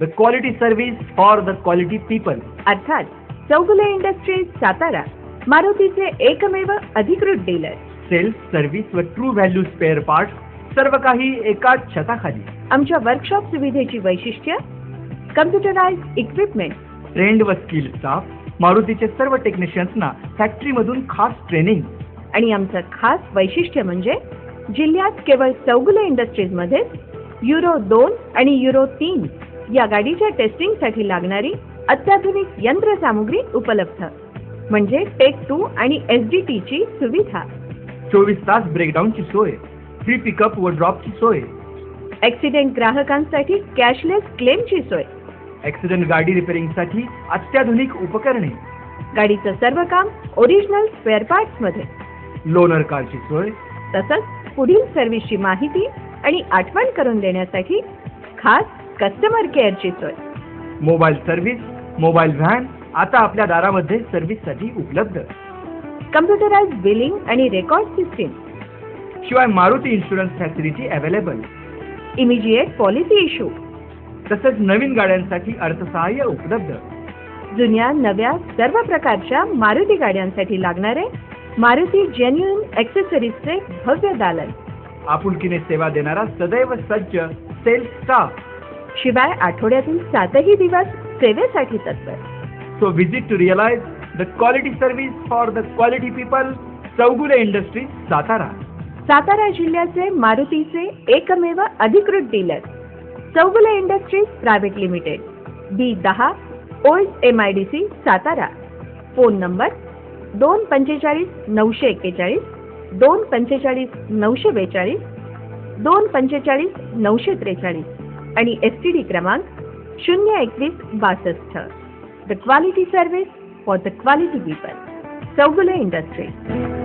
The quality service for the quality people. अर्थात Chougule industries Satara, मारुतीचे एकमेव अधिकृत डीलर. सेल्स, सर्व्हिस व ट्रू व्हॅल्यू स्पेअर पार्ट्स सर्व काही एकाच छताखाली. आमच्या वर्कशॉप सुविधेची वैशिष्ट्य: कम्प्युटराइज्ड इक्विपमेंट, ट्रेंड व स्किल स्टाफ, मारुतीचे सर्व टेक्निशियन्सना फॅक्टरीमधून खास ट्रेनिंग. आणि आमचं खास वैशिष्ट्य म्हणजे जिल्ह्यात केवळ चौगुले इंडस्ट्रीजमध्ये युरो 2 आणि युरो 3 या गाडीच्या टेस्टिंगसाठी लागणारी अत्याधुनिक यंत्रसामुग्री उपलब्ध, म्हणजे टेक 2 आणि एसडीटी ची सुविधा. 24 तास ब्रेकडाऊनची सोय, फ्री पिकअप व ड्रॉपची सोय, ॲक्सिडेंट ग्राहकांसाठी कॅशलेस क्लेमची सोय, ॲक्सिडेंट गाडी रिपेअरिंगसाठी अत्याधुनिक उपकरणे, गाडीचं सर्व काम ओरिजिनल स्पेअर पार्ट्समध्ये, लोनर कारची सोय, तसंच पुढील सर्व्हिसची माहिती आणि आठवण करून देण्यासाठी खास कस्टमर केअरची सोय. मोबाईल सर्व्हिस, मोबाईल व्हॅन आता आपल्या दारामध्ये सर्व्हिससाठी उपलब्ध. कम्प्युटराइज्ड बिलिंग आणि रेकॉर्ड सिस्टीम, शिवाय Maruti insurance facility available. Immediate policy issue, तसंच नवीन गाड्यांसाठी अर्थसहाय्य उपलब्ध. जुन्या नव्या सर्व प्रकारच्या मारुती गाड्यांसाठी लागणारे मारुती जेन्युइन ॲक्सेसरीजचे भव्य दालन. आपुलकीने सेवा देणारा सदैव सज्ज सेल्स स्टाफ. शिवाय आठवड्यातील 7ही दिवस सेवेसाठी तत्पर. So visit to realise the quality service for the quality people, Chougule industries Satara. Satara जिल्ह्याचे मारुतीचे एकमेव अधिकृत dealer, Chougule industries private limited, B10 old MIDC Satara. Phone number 245 941, 245 942, 245 943 आणि STD क्रमांक 021 62. The quality service for the quality people, Chougule industries.